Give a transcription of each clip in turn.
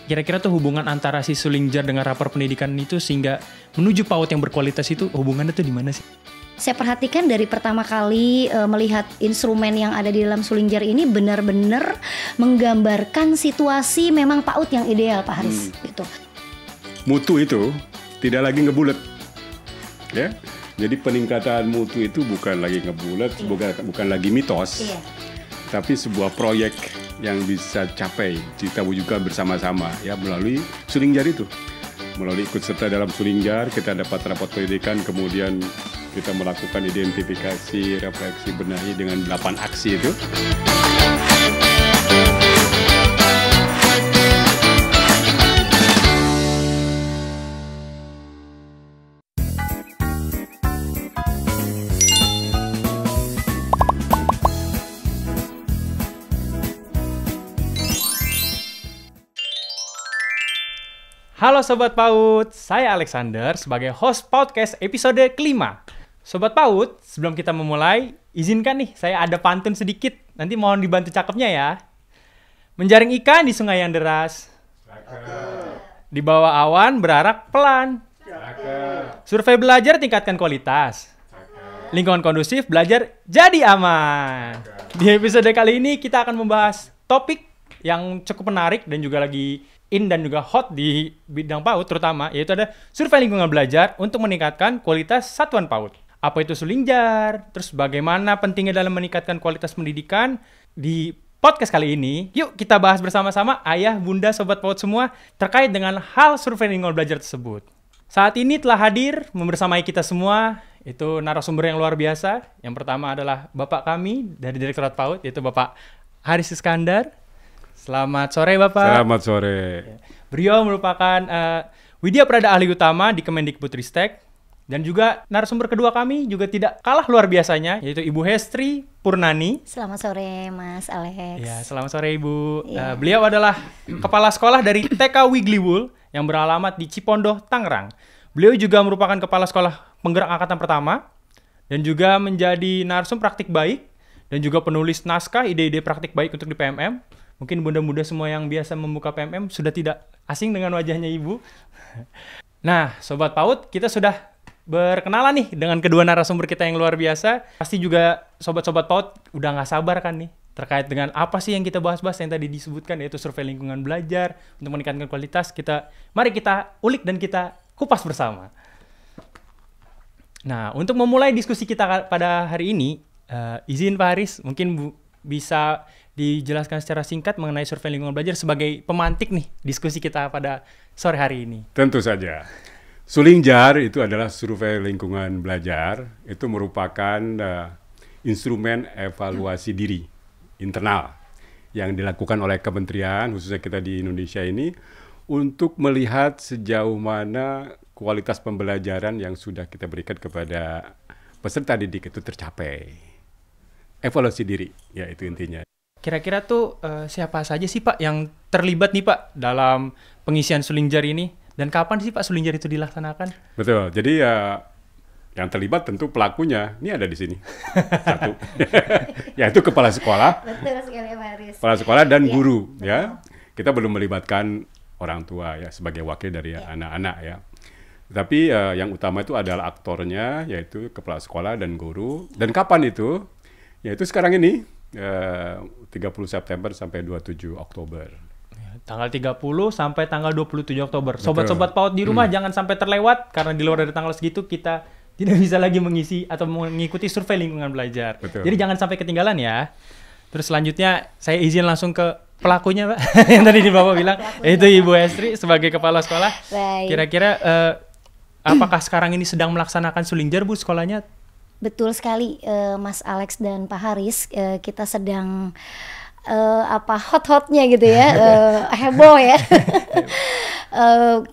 Kira-kira tuh hubungan antara si Sulingjar dengan rapor pendidikan itu sehingga menuju PAUD yang berkualitas itu hubungannya tuh di mana sih? Saya perhatikan dari pertama kali melihat instrumen yang ada di dalam Sulingjar ini benar-benar menggambarkan situasi memang PAUD yang ideal, Pak Haris. Gitu. Mutu itu tidak lagi ngebulet, ya. Jadi peningkatan mutu itu bukan lagi ngebulet, bukan lagi mitos, tapi sebuah proyek yang bisa capai, kita wujudkan bersama-sama, ya melalui Sulingjar itu. Melalui ikut serta dalam Sulingjar, kita dapat rapot pendidikan, kemudian kita melakukan identifikasi, refleksi, benahi dengan 8 aksi itu. Halo Sobat PAUD, saya Alexander sebagai host podcast episode kelima. Sobat PAUD, sebelum kita memulai, izinkan nih saya ada pantun sedikit. Nanti mohon dibantu cakepnya ya. Menjaring ikan di sungai yang deras. Di bawah awan berarak pelan. Survei belajar tingkatkan kualitas. Lingkungan kondusif belajar jadi aman. Di episode kali ini kita akan membahas topik yang cukup menarik dan juga lagi in dan juga hot di bidang PAUD terutama, yaitu ada survei lingkungan belajar untuk meningkatkan kualitas satuan PAUD. Apa itu Sulingjar? Terus bagaimana pentingnya dalam meningkatkan kualitas pendidikan? Di podcast kali ini, yuk kita bahas bersama-sama ayah, bunda, sobat PAUD semua terkait dengan hal survei lingkungan belajar tersebut. Saat ini telah hadir membersamai kita semua, itu narasumber yang luar biasa. Yang pertama adalah Bapak kami dari Direktorat PAUD, yaitu Bapak Haris Iskandar. Selamat sore Bapak. Selamat sore. Beliau merupakan Widya Prada Ahli Utama di Kemendikbudristek. Dan juga narasumber kedua kami juga tidak kalah luar biasanya, yaitu Ibu Hestri Purnani. Selamat sore Mas Alex. Ya, selamat sore Ibu. Beliau adalah Kepala Sekolah dari TK Wigliwul yang beralamat di Cipondoh, Tangerang. Beliau juga merupakan Kepala Sekolah Penggerak Angkatan Pertama dan juga menjadi narsum praktik baik dan juga penulis naskah ide-ide praktik baik untuk di PMM. Mungkin bunda-bunda semua yang biasa membuka PMM sudah tidak asing dengan wajahnya Ibu. Nah, Sobat PAUD, kita sudah berkenalan nih dengan kedua narasumber kita yang luar biasa. Pasti juga Sobat-Sobat PAUD udah gak sabar kan nih terkait dengan apa sih yang kita bahas-bahas yang tadi disebutkan, yaitu survei lingkungan belajar untuk meningkatkan kualitas. Mari kita ulik dan kita kupas bersama. Nah, untuk memulai diskusi kita pada hari ini, izin Pak Haris, mungkin bisa dijelaskan secara singkat mengenai survei lingkungan belajar sebagai pemantik nih diskusi kita pada sore hari ini. Tentu saja. Sulingjar itu adalah survei lingkungan belajar, itu merupakan instrumen evaluasi diri internal yang dilakukan oleh kementerian, khususnya kita di Indonesia ini, untuk melihat sejauh mana kualitas pembelajaran yang sudah kita berikan kepada peserta didik itu tercapai. Evaluasi diri, ya itu intinya. Kira-kira tuh siapa saja sih Pak yang terlibat nih Pak dalam pengisian Sulingjar ini? Dan kapan sih Pak Sulingjar itu dilaksanakan? Betul, jadi yang terlibat tentu pelakunya, ini ada di sini. Satu, yaitu kepala sekolah. Betul sekali Pak Haris. Kepala sekolah dan guru, ya. Kita belum melibatkan orang tua ya sebagai wakil dari anak-anak ya. Tapi yang utama itu adalah aktornya, yaitu kepala sekolah dan guru. Dan kapan itu? Yaitu sekarang ini, 30 September sampai 27 Oktober. Tanggal 30 sampai tanggal 27 Oktober. Sobat-sobat PAUD di rumah jangan sampai terlewat, karena di luar dari tanggal segitu kita tidak bisa lagi mengisi atau mengikuti survei lingkungan belajar. Betul. Jadi jangan sampai ketinggalan ya. Terus selanjutnya saya izin langsung ke pelakunya Pak, yang tadi Bapak bilang, yaitu Ibu Hestri sebagai kepala sekolah. Baik. Kira-kira apakah sekarang ini sedang melaksanakan Sulingjar Bu sekolahnya? Betul sekali Mas Alex dan Pak Haris, kita sedang hot-hotnya gitu ya, heboh ya,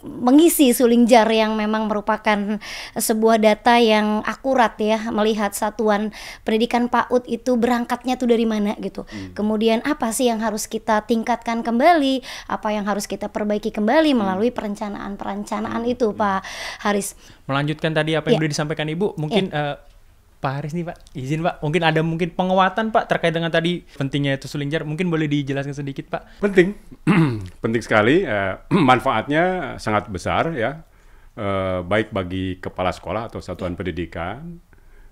mengisi Sulingjar yang memang merupakan sebuah data yang akurat ya, melihat satuan pendidikan PAUD itu berangkatnya tuh dari mana gitu. Kemudian apa sih yang harus kita tingkatkan kembali, apa yang harus kita perbaiki kembali melalui perencanaan itu Pak Haris. Melanjutkan tadi apa yang sudah disampaikan Ibu, mungkin Pak Haris nih Pak, izin Pak, mungkin penguatan Pak terkait dengan tadi pentingnya itu Sulingjar, mungkin boleh dijelaskan sedikit Pak? Penting, penting sekali, manfaatnya sangat besar ya, baik bagi kepala sekolah atau satuan pendidikan,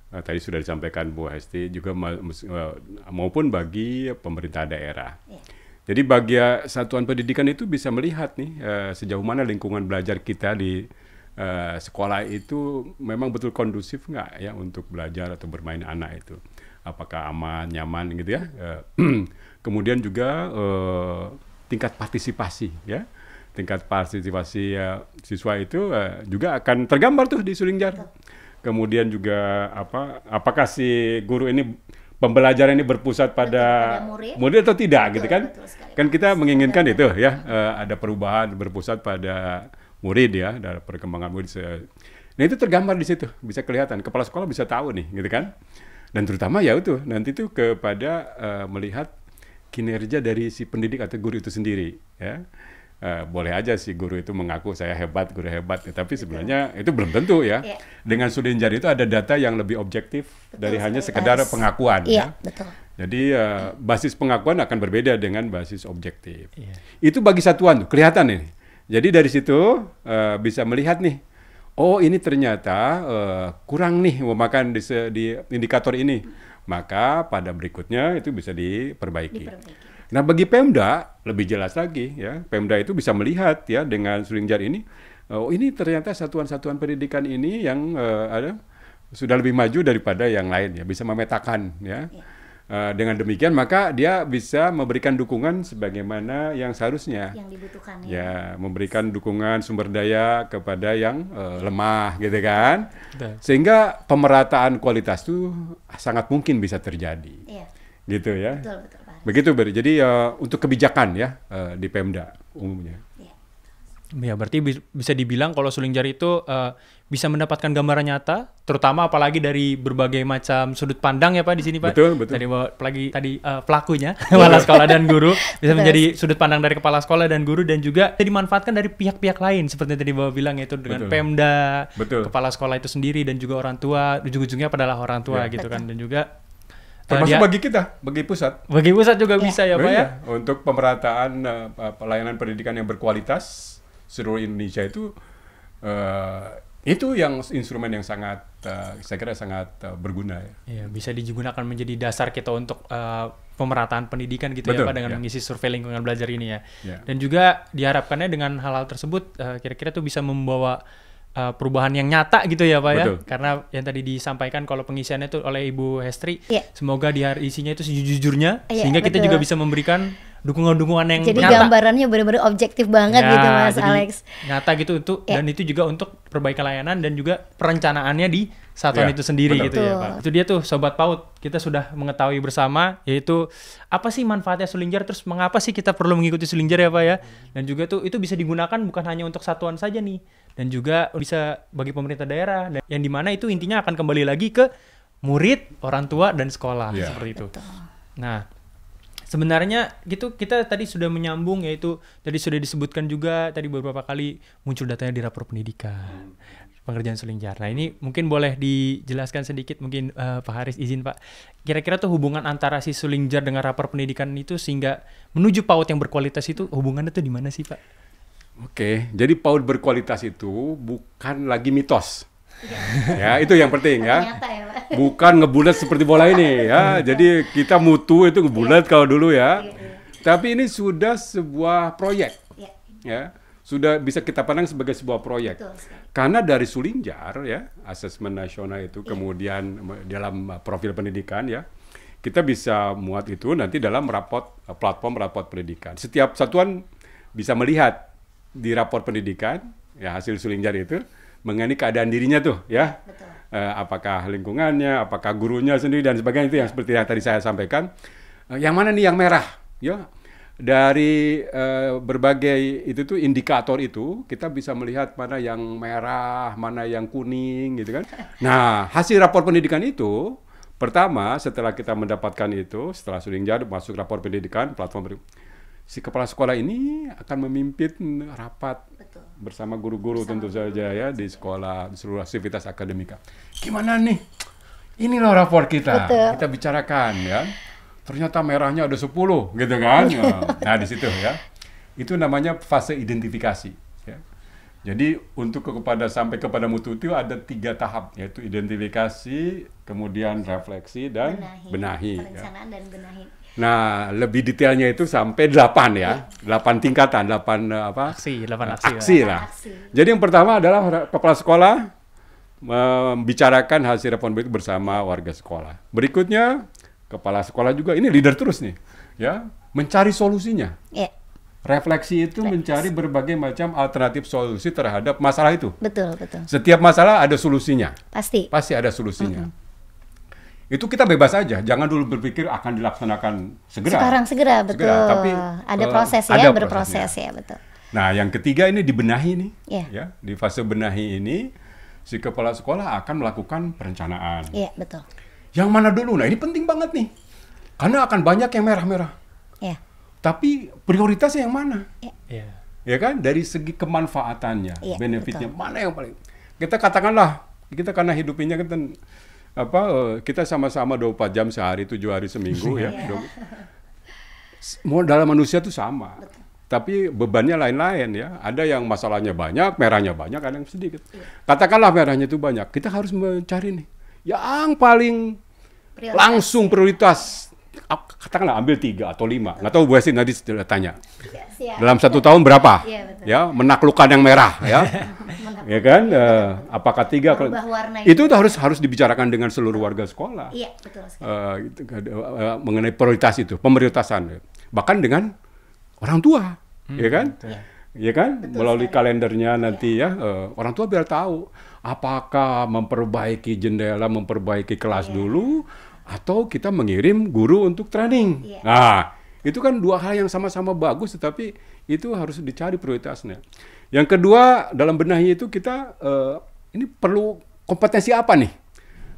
tadi sudah disampaikan Bu Hesti, juga maupun bagi pemerintah daerah. Jadi bagi satuan pendidikan itu bisa melihat nih sejauh mana lingkungan belajar kita di sekolah itu memang betul kondusif nggak ya untuk belajar atau bermain anak itu, apakah aman, nyaman gitu ya. Kemudian juga tingkat partisipasi ya, siswa itu juga akan tergambar tuh di Sulingjar. Kemudian juga apakah si guru ini pembelajaran ini berpusat pada murid atau tidak, gitu kan? Kan kita menginginkan itu ya, ada perubahan berpusat pada murid ya, dalam perkembangan murid. Nah itu tergambar di situ, bisa kelihatan. Kepala sekolah bisa tahu nih, gitu kan? Dan terutama ya itu nanti itu kepada melihat kinerja dari si pendidik atau guru itu sendiri, ya. Boleh aja si guru itu mengaku saya hebat, guru hebat, tapi sebenarnya itu belum tentu ya. Dengan Sulingjar itu ada data yang lebih objektif dari hanya sekedar pengakuan. Ya. Betul. Jadi basis pengakuan akan berbeda dengan basis objektif. Itu bagi satuan tuh kelihatan nih. Jadi dari situ bisa melihat nih, oh ini ternyata kurang nih memakan di indikator ini, maka pada berikutnya itu bisa diperbaiki. Nah bagi Pemda lebih jelas lagi ya, Pemda itu bisa melihat ya dengan Sulingjar ini, oh ini ternyata satuan-satuan pendidikan ini yang sudah lebih maju daripada yang lain ya, bisa memetakan ya. Dengan demikian maka dia bisa memberikan dukungan sebagaimana yang seharusnya. Yang dibutuhkan ya. Memberikan dukungan sumber daya kepada yang lemah gitu kan. Sehingga pemerataan kualitas itu sangat mungkin bisa terjadi. Gitu ya. Betul, begitu Beri. Jadi untuk kebijakan ya di Pemda umumnya. Ya berarti bisa dibilang kalau Sulingjar itu bisa mendapatkan gambaran nyata, terutama apalagi dari berbagai macam sudut pandang ya Pak di sini Pak. Betul. Apalagi tadi pelakunya, kepala sekolah dan guru bisa menjadi sudut pandang dari kepala sekolah dan guru, dan juga dimanfaatkan dari pihak-pihak lain seperti tadi Bapak bilang, yaitu dengan Pemda, kepala sekolah itu sendiri, dan juga orang tua, ujung-ujungnya adalah orang tua gitu kan, dan juga termasuk bagi kita, bagi pusat. Bagi pusat juga bisa ya Pak ya. Untuk pemerataan pelayanan pendidikan yang berkualitas seluruh Indonesia itu yang instrumen yang sangat saya kira sangat berguna ya. Iya, bisa digunakan menjadi dasar kita untuk pemerataan pendidikan gitu. Betul, ya Pak, dengan mengisi survei lingkungan belajar ini ya. Dan juga diharapkannya dengan hal-hal tersebut kira-kira tuh bisa membawa perubahan yang nyata gitu ya Pak. Betul. Ya, karena yang tadi disampaikan kalau pengisiannya itu oleh Ibu Hestri, semoga isinya itu sejujurnya sehingga kita juga bisa memberikan dukungan-dukungan yang jadi nyata. Gambarannya benar-benar objektif banget gitu Mas Alex. Nyata gitu dan itu juga untuk perbaikan layanan dan juga perencanaannya di satuan itu sendiri gitu ya Pak. Itu dia tuh Sobat PAUD, kita sudah mengetahui bersama yaitu apa sih manfaatnya Sulingjar, terus mengapa sih kita perlu mengikuti Sulingjar ya Pak ya. Dan juga tuh itu bisa digunakan bukan hanya untuk satuan saja nih, dan juga bisa bagi pemerintah daerah, dan yang dimana itu intinya akan kembali lagi ke murid, orang tua, dan sekolah seperti itu. Nah sebenarnya gitu kita tadi sudah menyambung, yaitu tadi sudah disebutkan juga tadi beberapa kali muncul datanya di rapor pendidikan pengerjaan Sulingjar. Nah ini mungkin boleh dijelaskan sedikit mungkin Pak Haris, izin Pak. Kira-kira tuh hubungan antara si Sulingjar dengan rapor pendidikan itu sehingga menuju PAUD yang berkualitas itu hubungannya tuh di mana sih Pak? Oke, jadi PAUD berkualitas itu bukan lagi mitos. Ya itu yang penting ya. Bukan ngebulat seperti bola ini ya. Jadi kita mutu itu ngebulat kalau dulu ya. Tapi ini sudah sebuah proyek. Ya. Sudah bisa kita pandang sebagai sebuah proyek. Karena dari Sulingjar ya, asesmen nasional itu kemudian dalam profil pendidikan ya, kita bisa muat itu nanti dalam platform raport pendidikan. Setiap satuan bisa melihat di raport pendidikan ya hasil Sulingjar itu mengenai keadaan dirinya tuh ya. Apakah lingkungannya, apakah gurunya sendiri dan sebagainya, itu yang seperti yang tadi saya sampaikan. Yang mana nih yang merah? Ya, dari berbagai itu tuh indikator itu kita bisa melihat mana yang merah, mana yang kuning gitu kan. Nah, hasil rapor pendidikan itu pertama setelah kita mendapatkan itu, setelah Sulingjar masuk rapor pendidikan platform si kepala sekolah ini akan memimpin rapat bersama guru-guru tentu saja ya di sekolah, di seluruh aktivitas akademika. Gimana nih Ini loh rapor kita. Betul. Kita bicarakan ya. Ternyata merahnya ada 10 gitu kan. Nah, di situ ya. Itu namanya fase identifikasi ya. Jadi untuk sampai kepada mutu itu ada 3 tahap, yaitu identifikasi, kemudian refleksi dan benahi. Perencanaan dan benahi. Nah, lebih detailnya itu sampai 8 ya. 8 tingkatan, 8 Aksi. lah. Jadi yang pertama adalah kepala sekolah membicarakan hasil rapor itu bersama warga sekolah. Berikutnya kepala sekolah juga ini leader terus nih, ya, mencari solusinya. Ya. Refleksi itu mencari berbagai macam alternatif solusi terhadap masalah itu. Betul. Setiap masalah ada solusinya. Pasti Pasti ada solusinya. Itu kita bebas aja, jangan dulu berpikir akan dilaksanakan segera. segera, betul. Tapi ada proses ya, ada berproses ya, betul. Nah, yang ketiga ini dibenahi nih. Iya. Ya, di fase benahi ini si kepala sekolah akan melakukan perencanaan. Iya, betul. Yang mana dulu? Nah, ini penting banget nih. Karena akan banyak yang merah-merah. Iya. Tapi prioritasnya yang mana? Iya. Ya kan? Dari segi kemanfaatannya, Iya, benefitnya, betul. mana yang paling. Kita katakanlah, kita karena hidupnya kan kita sama-sama 24 jam sehari, 7 hari seminggu ya. Dalam manusia itu sama. Betul. Tapi bebannya lain-lain ya. Ada yang masalahnya banyak, merahnya banyak, ada yang sedikit. Katakanlah merahnya itu banyak. Kita harus mencari nih yang paling langsung prioritas. Katakanlah ambil 3 atau 5. Nggak tahu Bu Esin nanti tanya. Siap. Dalam 1 tahun berapa? Iya, betul. Ya, menaklukkan yang merah ya. Ya kan? Apakah 3? Berubah warna Itu harus dibicarakan dengan seluruh warga sekolah. Iya, betul sekali. Mengenai prioritas itu, pemprioritasan. Bahkan dengan orang tua, ya kan? Ya kan? Betul Melalui sekali. kalendernya nanti ya, orang tua biar tahu apakah memperbaiki jendela, memperbaiki kelas dulu, atau kita mengirim guru untuk training. Iya. Nah, itu kan 2 hal yang sama-sama bagus, tetapi itu harus dicari prioritasnya. Yang kedua, dalam benahi itu kita ini perlu kompetensi apa nih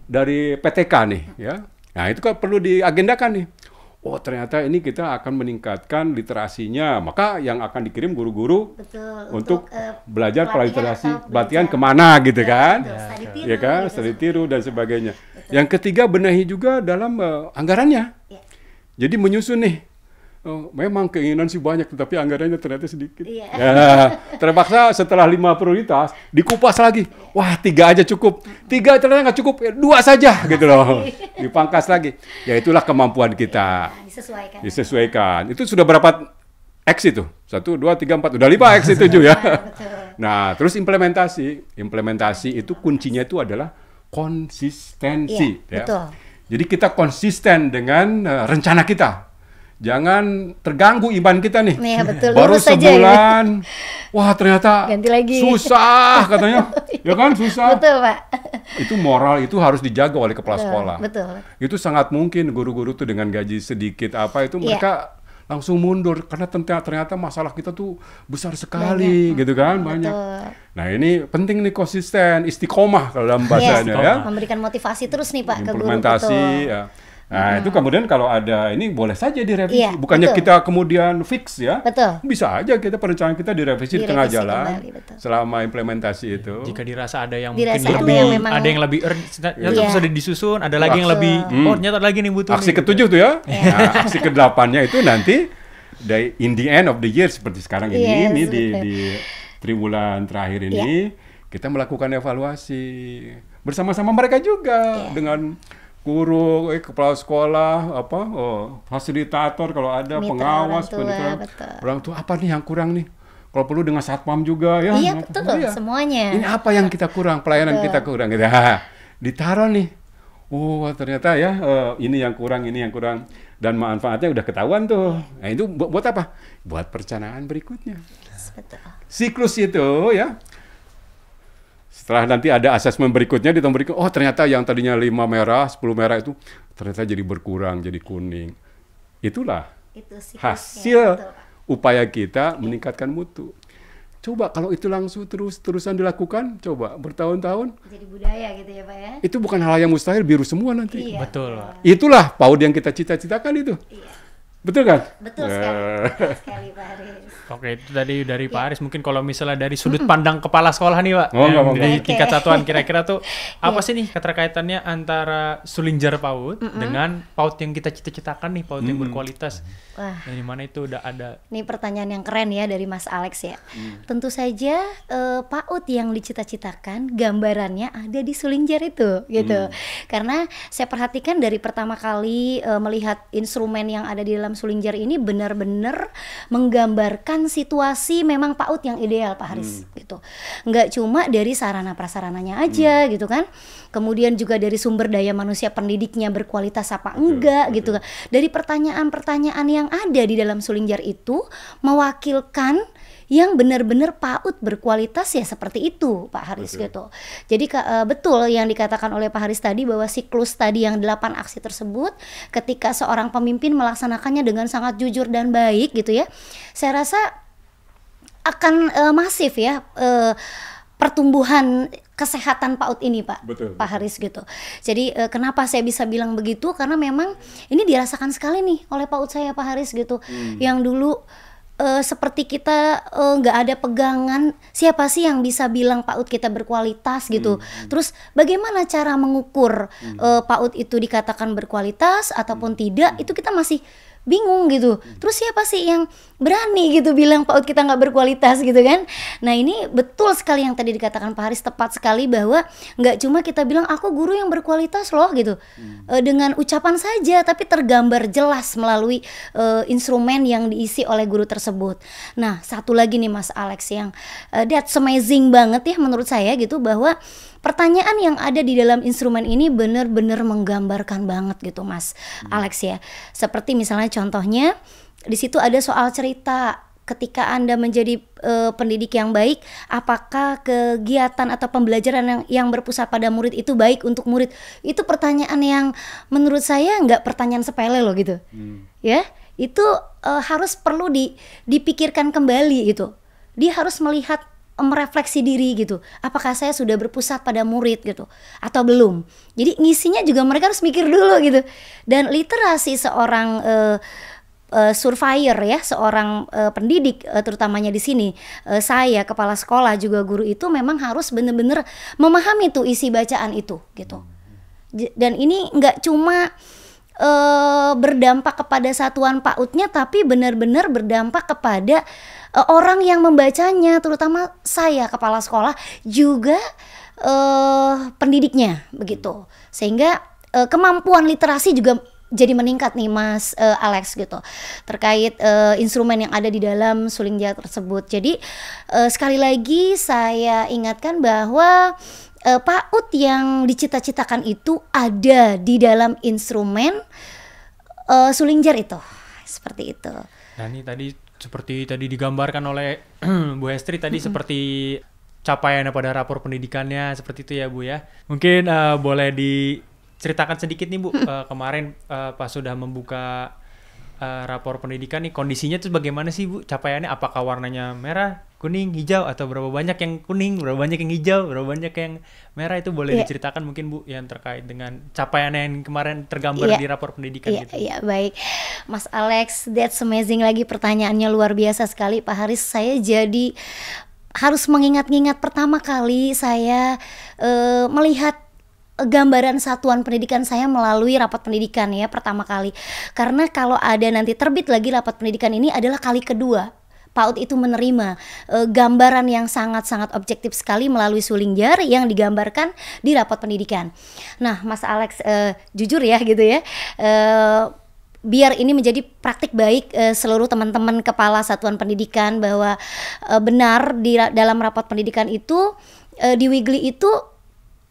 dari PTK nih, ya? Nah, itu kan perlu diagendakan nih. Oh, ternyata ini kita akan meningkatkan literasinya, maka yang akan dikirim guru-guru Betul. untuk belajar pelatihan literasi, atau pelatihan belajar. kemana gitu kan? Betul, study tiru, Ya kan, gitu. studi tiru dan sebagainya. Yang ketiga, benahi juga dalam anggarannya. Ya. Jadi menyusun nih, memang keinginan sih banyak, tetapi anggarannya ternyata sedikit. Iya. Ya, terpaksa setelah 5 prioritas, dikupas lagi. Wah, 3 aja cukup. 3 ternyata nggak cukup, 2 saja gitu loh. Dipangkas lagi. Ya itulah kemampuan kita. Disesuaikan. Disesuaikan. Itu sudah berapa X itu? 1, 2, 3, 4. Udah 5 X itu juga ya. Betul. Nah, terus implementasi. Implementasi itu kuncinya itu adalah konsistensi. Iya, Ya. betul. Jadi kita konsisten dengan rencana kita. Jangan terganggu iman kita nih. Iya, betul. Baru Lurus saja ya. sebulan, wah ternyata Ganti lagi. susah katanya. Ya kan, susah. Betul, Pak. Itu moral itu harus dijaga oleh kepala sekolah. Betul. Itu sangat mungkin guru-guru tuh dengan gaji sedikit apa itu Iya. mereka langsung mundur karena ternyata masalah kita tuh besar sekali gitu kan, banyak. Betul. Nah, ini penting nih konsisten, istiqomah kalau dalam bahasanya ya. Memberikan motivasi terus nih Pak ke guru. Implementasi Betul. ya. Nah, itu kemudian kalau ada ini boleh saja direvisi. Iya, Bukannya betul. kita kemudian fix ya. Betul. Bisa aja kita perencanaan kita direvisi di tengah Direvisi jalan kembali, betul. selama implementasi itu. Jika dirasa ada yang Dirasa mungkin ada lebih, yang memang- ada yang lebih ternyata Iya. sudah disusun, ada lagi yang lebih, ternyata lagi nih butuh. Aksi nih, gitu. ke-7 tuh ya. Nah, aksi ke-8-nya itu nanti in the end of the year seperti sekarang ini Yes, di betul. triwulan terakhir ini kita melakukan evaluasi bersama-sama mereka juga dengan guru, kepala sekolah, fasilitator kalau ada, Mitra pengawas, orang tua, pendidikan. betul. Orang tua apa nih yang kurang nih? Kalau perlu dengan satpam juga ya. Iya, betul. Iya. Semuanya. Ini apa yang kita kurang, pelayanan kita kurang gitu. Ha, ditaruh nih. Oh, ternyata ya ini yang kurang dan manfaatnya udah ketahuan tuh. Nah, itu buat apa? Buat perencanaan berikutnya. Betul. Siklus itu ya. Setelah nanti ada asesmen berikutnya di tahun berikutnya, oh ternyata yang tadinya 5 merah, 10 merah itu ternyata jadi berkurang, jadi kuning. Itulah Itu siklusnya, hasil betul, Pak. upaya kita meningkatkan mutu. Coba kalau itu langsung terusan dilakukan, coba bertahun-tahun, Jadi budaya gitu ya Pak ya. itu bukan hal yang mustahil, biru semua nanti. Iya. Betul, Pak. Itulah PAUD yang kita cita-citakan itu. Iya. Betul kan? Betul sekali. Betul sekali Pak Haris. Oke, itu tadi dari Pak Haris. Mungkin kalau misalnya dari sudut pandang kepala sekolah nih, Pak, di tingkat satuan, kira-kira tuh apa sih nih keterkaitannya antara suling jar PAUD dengan PAUD yang kita cita-citakan nih, PAUD yang berkualitas? Wah. Dari mana itu udah ada? Ini pertanyaan yang keren ya dari Mas Alex ya. Tentu saja PAUD yang dicita-citakan gambarannya ada di suling jar itu gitu. Karena saya perhatikan dari pertama kali melihat instrumen yang ada di dalam suling jar ini benar-benar menggambarkan situasi memang PAUD yang ideal, Pak Haris gitu. Nggak cuma dari sarana prasarananya aja gitu kan. Kemudian juga dari sumber daya manusia pendidiknya berkualitas apa enggak gitu kan. Dari pertanyaan-pertanyaan yang ada di dalam suling jar itu mewakilkan yang benar-benar PAUD berkualitas ya seperti itu, Pak Haris gitu. Jadi betul yang dikatakan oleh Pak Haris tadi bahwa siklus tadi yang 8 aksi tersebut ketika seorang pemimpin melaksanakannya dengan sangat jujur dan baik gitu ya. Saya rasa akan masif ya pertumbuhan kesehatan PAUD ini, Pak. Pak Haris gitu. Jadi kenapa saya bisa bilang begitu? Karena memang ini dirasakan sekali nih oleh PAUD saya, Pak Haris gitu. Yang dulu seperti kita nggak ada pegangan, siapa sih yang bisa bilang PAUD kita berkualitas gitu. Terus bagaimana cara mengukur PAUD itu dikatakan berkualitas ataupun tidak, itu kita masih bingung gitu. Terus siapa sih yang berani gitu bilang PAUD kita nggak berkualitas gitu kan. Nah ini betul sekali yang tadi dikatakan Pak Haris, tepat sekali bahwa nggak cuma kita bilang aku guru yang berkualitas loh gitu dengan ucapan saja, tapi tergambar jelas melalui instrumen yang diisi oleh guru tersebut. Nah satu lagi nih Mas Alex yang that's amazing banget ya menurut saya gitu, bahwa pertanyaan yang ada di dalam instrumen ini benar-benar menggambarkan banget gitu Mas Alex ya. Seperti misalnya contohnya di situ ada soal cerita. Ketika Anda menjadi pendidik yang baik, apakah kegiatan atau pembelajaran yang berpusat pada murid itu baik untuk murid? Itu pertanyaan yang menurut saya nggak pertanyaan sepele loh gitu. Ya, itu harus perlu dipikirkan kembali gitu. Dia harus melihat, merefleksi diri gitu. Apakah saya sudah berpusat pada murid gitu atau belum? Jadi ngisinya juga mereka harus mikir dulu gitu. Dan literasi seorang surveyor ya, seorang pendidik terutamanya di sini, saya kepala sekolah juga guru itu memang harus benar-benar memahami tuh isi bacaan itu gitu. Dan ini nggak cuma berdampak kepada satuan PAUD-nya, tapi benar-benar berdampak kepada orang yang membacanya, terutama saya kepala sekolah juga pendidiknya begitu. Sehingga kemampuan literasi juga jadi meningkat nih Mas Alex gitu terkait instrumen yang ada di dalam suling jar tersebut. Jadi sekali lagi saya ingatkan bahwa PAUD yang dicita-citakan itu ada di dalam instrumen suling jar itu, seperti itu. Nah ini tadi seperti tadi digambarkan oleh Bu Hestri tadi seperti capaiannya pada rapor pendidikannya seperti itu ya Bu ya. Mungkin boleh diceritakan sedikit nih Bu, kemarin pas sudah membuka rapor pendidikan nih kondisinya tuh bagaimana sih Bu capaiannya? Apakah warnanya merah, kuning, hijau, atau berapa banyak yang kuning, berapa banyak yang hijau, berapa banyak yang merah? Itu boleh diceritakan mungkin Bu yang terkait dengan capaiannya yang kemarin tergambar di rapor pendidikan gitu. Iya baik Mas Alex, that's amazing lagi, pertanyaannya luar biasa sekali Pak Haris. Saya jadi harus mengingat-ingat pertama kali saya melihat gambaran satuan pendidikan saya melalui rapat pendidikan ya pertama kali. Karena kalau ada nanti terbit lagi rapat pendidikan ini adalah kali kedua PAUD itu menerima gambaran yang sangat-sangat objektif sekali melalui suling jar yang digambarkan di rapat pendidikan. Nah Mas Alex jujur ya gitu ya, biar ini menjadi praktik baik seluruh teman-teman kepala satuan pendidikan bahwa benar di dalam rapat pendidikan itu di Weekly itu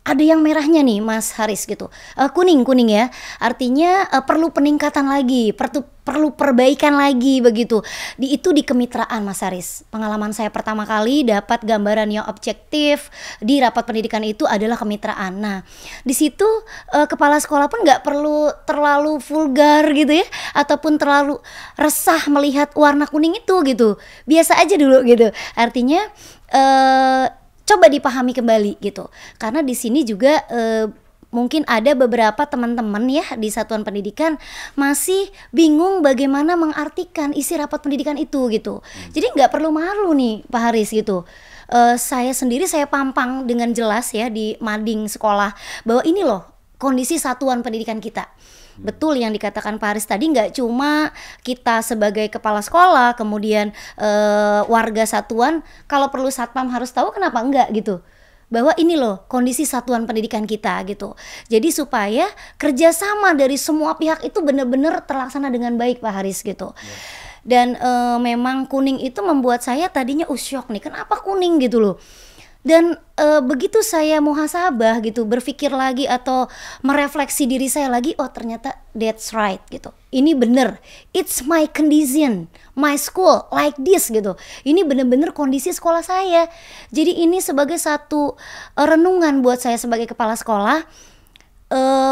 ada yang merahnya nih Mas Haris gitu, kuning ya, artinya perlu peningkatan lagi, perlu perbaikan lagi begitu. Itu di kemitraan Mas Haris. Pengalaman saya pertama kali dapat gambaran yang objektif di rapat pendidikan itu adalah kemitraan. Nah di situ kepala sekolah pun nggak perlu terlalu vulgar gitu ya, ataupun terlalu resah melihat warna kuning itu gitu. Biasa aja dulu gitu. Artinya coba dipahami kembali gitu, karena di sini juga mungkin ada beberapa teman-teman ya di satuan pendidikan masih bingung bagaimana mengartikan isi rapat pendidikan itu gitu. Jadi nggak perlu malu nih Pak Haris gitu. Saya sendiri saya pampang dengan jelas ya di mading sekolah bahwa ini loh kondisi satuan pendidikan kita. Betul yang dikatakan Pak Haris tadi, nggak cuma kita sebagai kepala sekolah, kemudian warga satuan, kalau perlu satpam harus tahu, kenapa enggak gitu. Bahwa ini loh kondisi satuan pendidikan kita gitu. Jadi supaya kerjasama dari semua pihak itu benar-benar terlaksana dengan baik Pak Haris gitu. Dan memang kuning itu membuat saya tadinya syok nih, kenapa kuning gitu loh. Dan begitu saya muhasabah gitu, berpikir lagi atau merefleksi diri saya lagi, oh ternyata that's right gitu. Ini bener, it's my condition, my school like this gitu. Ini bener-bener kondisi sekolah saya. Jadi ini sebagai satu renungan buat saya sebagai kepala sekolah.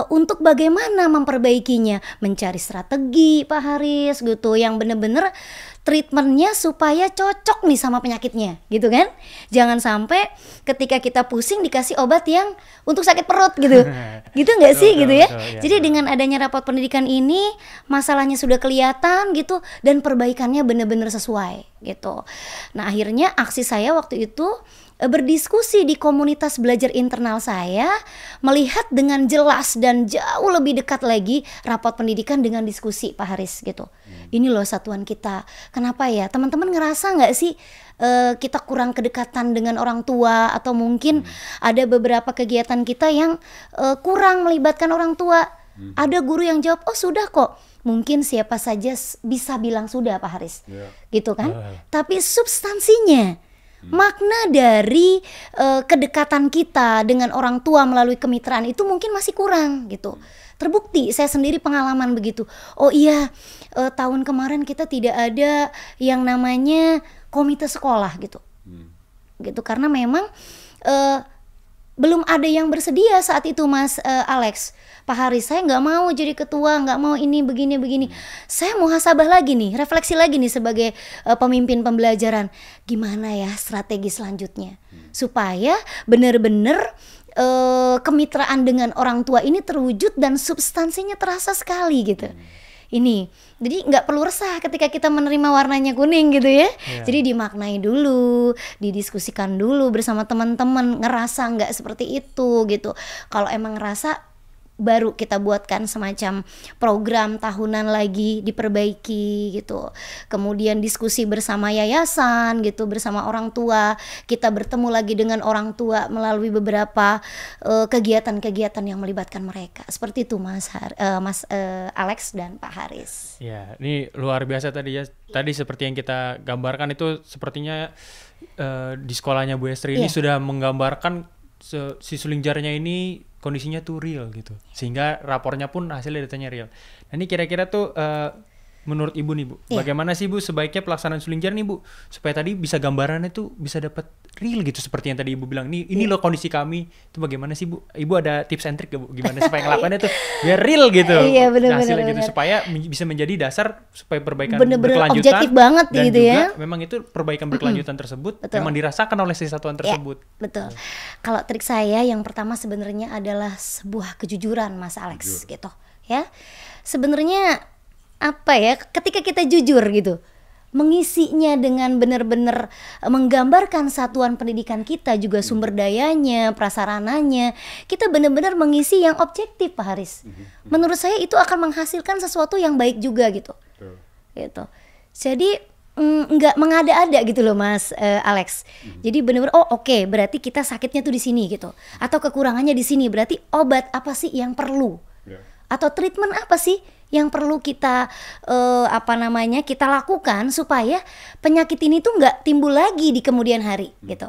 Untuk bagaimana memperbaikinya, mencari strategi Pak Haris gitu yang bener-bener treatmentnya supaya cocok nih sama penyakitnya gitu kan. Jangan sampai ketika kita pusing dikasih obat yang untuk sakit perut gitu. Gitu nggak sih gitu ya. Jadi dengan adanya rapat pendidikan ini masalahnya sudah kelihatan gitu dan perbaikannya bener-bener sesuai gitu. Nah akhirnya aksi saya waktu itu berdiskusi di komunitas belajar internal saya, melihat dengan jelas dan jauh lebih dekat lagi rapat pendidikan dengan diskusi Pak Haris gitu. Ini loh satuan kita. Kenapa ya? Teman-teman ngerasa nggak sih kita kurang kedekatan dengan orang tua, atau mungkin ada beberapa kegiatan kita yang kurang melibatkan orang tua? Ada guru yang jawab, oh sudah kok. Mungkin siapa saja bisa bilang sudah Pak Haris, gitu kan? Tapi substansinya, makna dari kedekatan kita dengan orang tua melalui kemitraan itu mungkin masih kurang gitu. Terbukti saya sendiri pengalaman begitu. Oh iya, tahun kemarin kita tidak ada yang namanya komite sekolah gitu. Gitu karena memang belum ada yang bersedia saat itu Mas Alex. Pak Haris, saya nggak mau jadi ketua, nggak mau ini begini. Saya muhasabah lagi nih, refleksi lagi nih sebagai pemimpin pembelajaran. Gimana ya strategi selanjutnya supaya benar-benar kemitraan dengan orang tua ini terwujud dan substansinya terasa sekali gitu. Ini, jadi nggak perlu resah ketika kita menerima warnanya kuning gitu ya. Jadi dimaknai dulu, didiskusikan dulu bersama teman-teman, ngerasa nggak seperti itu gitu. Kalau emang ngerasa, baru kita buatkan semacam program tahunan lagi diperbaiki gitu. Kemudian diskusi bersama yayasan gitu, bersama orang tua. Kita bertemu lagi dengan orang tua melalui beberapa kegiatan-kegiatan yang melibatkan mereka. Seperti itu Mas Alex dan Pak Haris. Ya, ini luar biasa tadi ya. Tadi seperti yang kita gambarkan itu sepertinya di sekolahnya Bu Estri ini sudah menggambarkan si suling jarnya ini kondisinya tuh real gitu, sehingga rapornya pun hasilnya datanya real. Nah ini kira-kira tuh menurut Ibu nih Bu, bagaimana sih Bu sebaiknya pelaksanaan suling jar nih Bu, supaya tadi bisa gambarannya tuh bisa dapat real gitu, seperti yang tadi Ibu bilang, ini loh kondisi kami, itu bagaimana sih Bu? Ibu ada tips and trick gak Bu, gimana supaya ngelakuinnya tuh biar real gitu, hasilnya gitu, supaya bisa menjadi dasar supaya perbaikan berkelanjutan, objektif banget dan gitu juga ya. memang itu perbaikan berkelanjutan tersebut memang dirasakan oleh si satuan tersebut. Betul. Kalau trik saya yang pertama sebenarnya adalah sebuah kejujuran Mas Alex gitu ya. Sebenarnya apa ya, ketika kita jujur gitu, mengisinya dengan benar-benar menggambarkan satuan pendidikan kita, juga sumber dayanya, prasarananya, kita benar-benar mengisi yang objektif Pak Haris. Menurut saya itu akan menghasilkan sesuatu yang baik juga gitu. Gitu. Jadi nggak mengada-ada gitu loh Mas Alex. Jadi benar-benar oke, berarti kita sakitnya tuh di sini gitu, atau kekurangannya di sini, berarti obat apa sih yang perlu, atau treatment apa sih yang perlu kita kita lakukan supaya penyakit ini tuh nggak timbul lagi di kemudian hari gitu.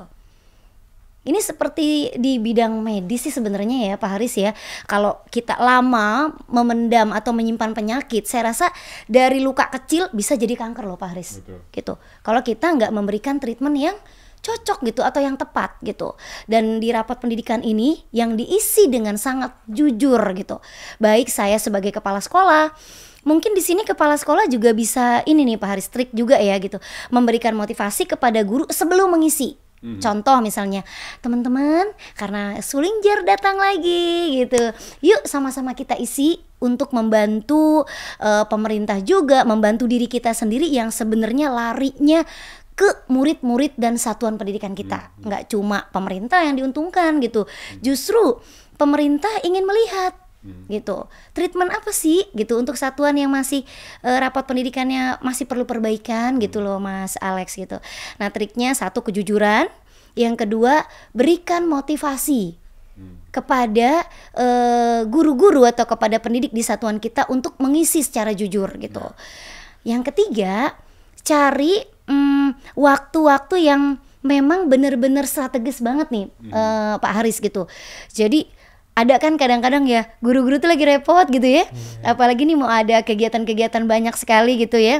Ini seperti di bidang medis sih sebenarnya ya Pak Haris ya. Kalau kita lama memendam atau menyimpan penyakit, saya rasa dari luka kecil bisa jadi kanker loh Pak Haris. Gitu. Kalau kita nggak memberikan treatment yang cocok gitu atau yang tepat gitu. Dan di rapat pendidikan ini yang diisi dengan sangat jujur gitu. Baik saya sebagai kepala sekolah, mungkin di sini kepala sekolah juga bisa ini nih Pak Haris, trik juga ya gitu, memberikan motivasi kepada guru sebelum mengisi Contoh misalnya, teman-teman, karena Sulingjar datang lagi gitu, yuk sama-sama kita isi untuk membantu pemerintah juga, membantu diri kita sendiri yang sebenarnya larinya ke murid-murid dan satuan pendidikan kita. Nggak cuma pemerintah yang diuntungkan gitu, justru pemerintah ingin melihat gitu, treatment apa sih gitu untuk satuan yang masih rapat pendidikannya masih perlu perbaikan gitu loh Mas Alex gitu. Nah triknya satu, kejujuran, yang kedua berikan motivasi kepada guru-guru atau kepada pendidik di satuan kita untuk mengisi secara jujur gitu. Yang ketiga, cari waktu-waktu yang memang benar-benar strategis banget nih Pak Haris gitu. Jadi ada kan kadang-kadang ya guru-guru tuh lagi repot gitu ya, apalagi nih mau ada kegiatan-kegiatan banyak sekali gitu ya.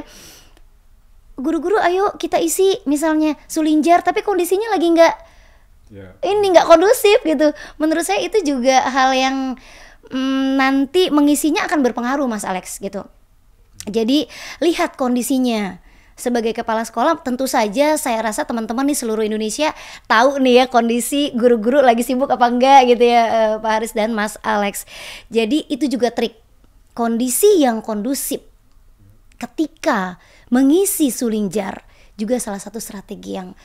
Guru-guru ayo kita isi misalnya Sulingjar tapi kondisinya lagi nggak kondusif gitu. Menurut saya itu juga hal yang nanti mengisinya akan berpengaruh Mas Alex gitu. Jadi lihat kondisinya. Sebagai kepala sekolah tentu saja saya rasa teman-teman di seluruh Indonesia tahu nih ya kondisi guru-guru lagi sibuk apa enggak gitu ya Pak Haris dan Mas Alex. Jadi itu juga trik, kondisi yang kondusif ketika mengisi Sulingjar juga salah satu strategi yang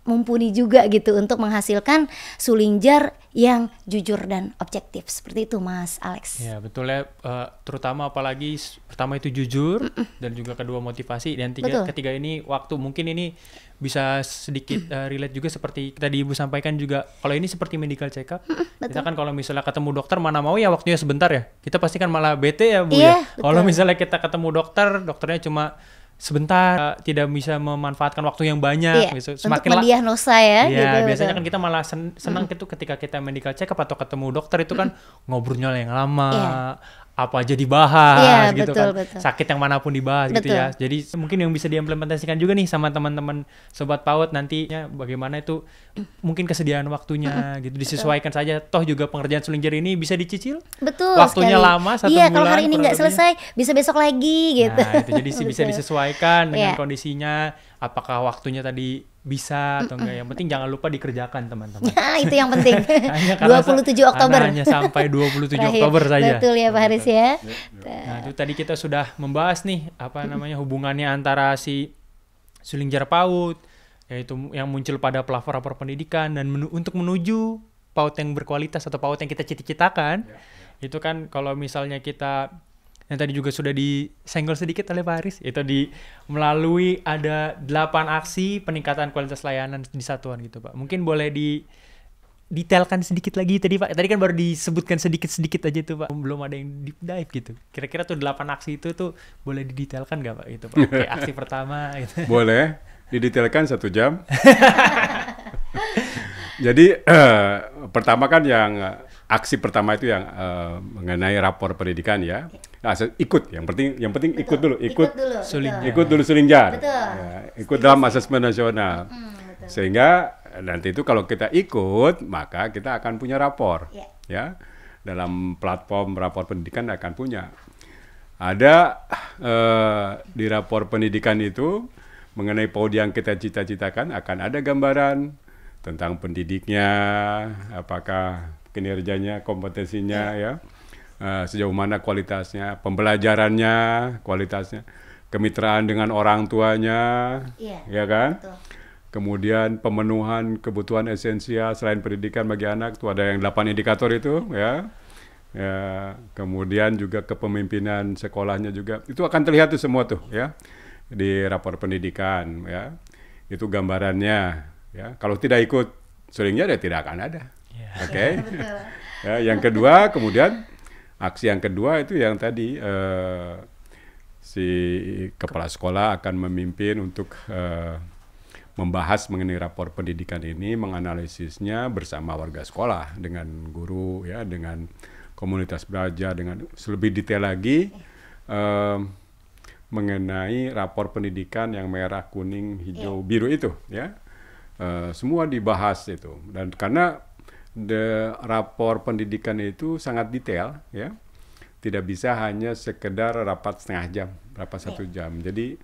mumpuni juga gitu untuk menghasilkan Sulingjar yang jujur dan objektif. Seperti itu Mas Alex. Ya betul ya, terutama apalagi pertama itu jujur dan juga kedua motivasi, dan ketiga ini waktu. Mungkin ini bisa sedikit relate juga seperti tadi Ibu sampaikan juga, kalau ini seperti medical check up. Kita kan kalau misalnya ketemu dokter mana mau ya waktunya sebentar ya, kita pasti kan malah bete ya Bu ya. Kalau misalnya kita ketemu dokternya cuma sebentar, tidak bisa memanfaatkan waktu yang banyak gitu. Semakin untuk mendiagnosa ya gitu. Biasanya kan kita malah senang gitu ketika kita medical check up atau ketemu dokter itu kan ngobrolnya yang lama, apa aja dibahas gitu kan. Sakit yang manapun dibahas gitu ya. Jadi mungkin yang bisa diimplementasikan juga nih sama teman-teman Sobat PAUD nantinya, bagaimana itu mungkin kesediaan waktunya gitu, disesuaikan saja. Toh juga pengerjaan Sulingjar ini bisa dicicil. Waktunya sekali. Lama 1 bulan. Kalau hari ini nggak selesai bisa besok lagi gitu. Nah itu jadi bisa disesuaikan dengan kondisinya. Apakah waktunya tadi bisa atau enggak, yang penting jangan lupa dikerjakan teman-teman. Itu yang penting. 27 Oktober. Hanya sampai 27 Oktober saja. Betul ya Pak Haris ya. Nah itu tadi kita sudah membahas nih hubungannya antara si Sulingjar PAUD, yaitu yang muncul pada pelafor-pelafor pendidikan, dan untuk menuju PAUD yang berkualitas atau PAUD yang kita cita-citakan. Itu kan kalau misalnya kita yang tadi juga sudah disenggol sedikit oleh Pak Haris, itu melalui ada 8 aksi peningkatan kualitas layanan di satuan gitu Pak. Mungkin boleh detailkan sedikit lagi tadi Pak. Tadi kan baru disebutkan sedikit-sedikit aja itu Pak. Belum ada yang deep dive gitu. Kira-kira tuh 8 aksi itu tuh boleh didetailkan nggak Pak itu Pak? Kayak aksi pertama gitu. Boleh didetailkan 1 jam. Jadi pertama kan aksi pertama itu yang mengenai rapor pendidikan ya. Nah, yang penting ikut dulu Sulingjar. Ikut dalam asesmen nasional. Sehingga nanti itu kalau kita ikut, maka kita akan punya rapor. Ya. Dalam platform rapor pendidikan akan punya. Ada di rapor pendidikan itu mengenai PAUD yang kita cita-citakan akan ada gambaran tentang pendidiknya, apakah kinerjanya, kompetensinya ya. Sejauh mana kualitasnya, pembelajarannya, kualitasnya, kemitraan dengan orang tuanya, ya kan? Betul. Kemudian pemenuhan kebutuhan esensial selain pendidikan bagi anak, itu ada yang 8 indikator itu, ya. Kemudian juga kepemimpinan sekolahnya juga, itu akan terlihat tuh semua tuh, ya, di rapor pendidikan, ya. Itu gambarannya, ya. Kalau tidak ikut Sulingjar ya tidak akan ada, oke? Ya, yang kedua, kemudian aksi yang kedua itu yang tadi si kepala sekolah akan memimpin untuk membahas mengenai rapor pendidikan ini, menganalisisnya bersama warga sekolah, dengan guru, ya, dengan komunitas belajar, dengan lebih detail lagi mengenai rapor pendidikan yang merah, kuning, hijau, biru itu, ya, semua dibahas itu. Dan karena rapor pendidikan itu sangat detail, ya, tidak bisa hanya sekedar rapat setengah jam, rapat 1 jam. Jadi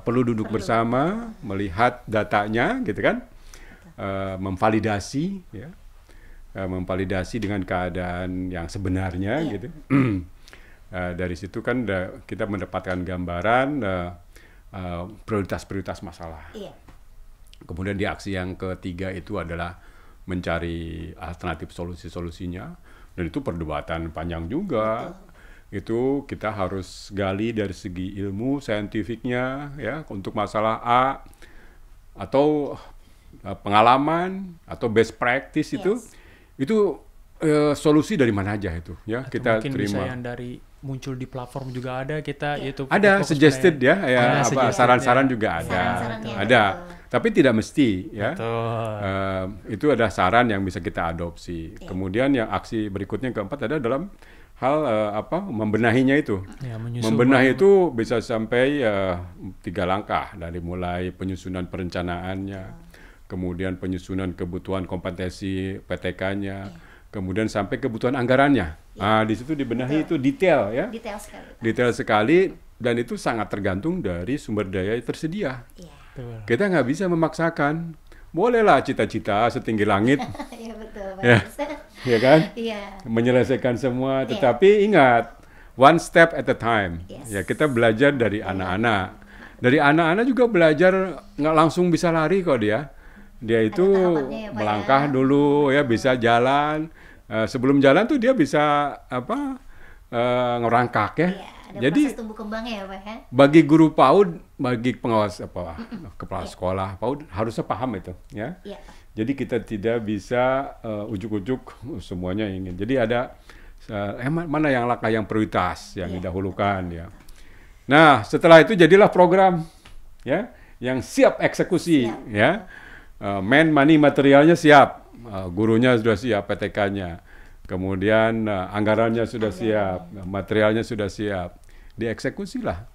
perlu duduk bersama, melihat datanya, gitu kan, memvalidasi, ya, memvalidasi dengan keadaan yang sebenarnya, gitu. Dari situ kan kita mendapatkan gambaran prioritas-prioritas masalah. Kemudian di aksi yang ketiga itu adalah mencari alternatif solusi-solusinya, dan itu perdebatan panjang juga. Itu kita harus gali dari segi ilmu saintifiknya, ya, untuk masalah A, atau pengalaman atau best practice itu solusi dari mana aja itu, ya. Atau kita mungkin terima. bisa yang dari muncul di platform juga ada, kita YouTube Ada suggested ya, saran-saran juga ada. Ada. Tapi tidak mesti, ya. Itu ada saran yang bisa kita adopsi. Kemudian yang aksi berikutnya keempat ada dalam hal membenahinya itu. Membenahi itu bisa sampai 3 langkah, dari mulai penyusunan perencanaannya, kemudian penyusunan kebutuhan kompetensi PTK-nya, kemudian sampai kebutuhan anggarannya. Di situ dibenahi itu detail, ya. Detail sekali, dan itu sangat tergantung dari sumber daya yang tersedia. Kita nggak bisa memaksakan. Bolehlah cita-cita setinggi langit. Iya betul, ya kan? Menyelesaikan semua, tetapi ingat, one step at a time. Ya, kita belajar dari anak-anak. Dari anak-anak juga belajar, nggak langsung bisa lari kok dia. Dia itu melangkah dulu, ya, bisa jalan. Sebelum jalan tuh dia bisa ngerangkak, ya. Jadi proses tumbuh kembangnya ya, Pak, ya? Bagi guru PAUD, bagi pengawas kepala sekolah PAUD harusnya paham itu, ya. Jadi kita tidak bisa ujuk-ujuk semuanya ingin. Jadi ada mana yang langkah yang prioritas yang didahulukan, ya. Nah, setelah itu jadilah program, ya, yang siap eksekusi, ya. Money materialnya siap, gurunya sudah siap, PTK-nya. Kemudian anggarannya sudah siap, materialnya sudah siap. Dieksekusilah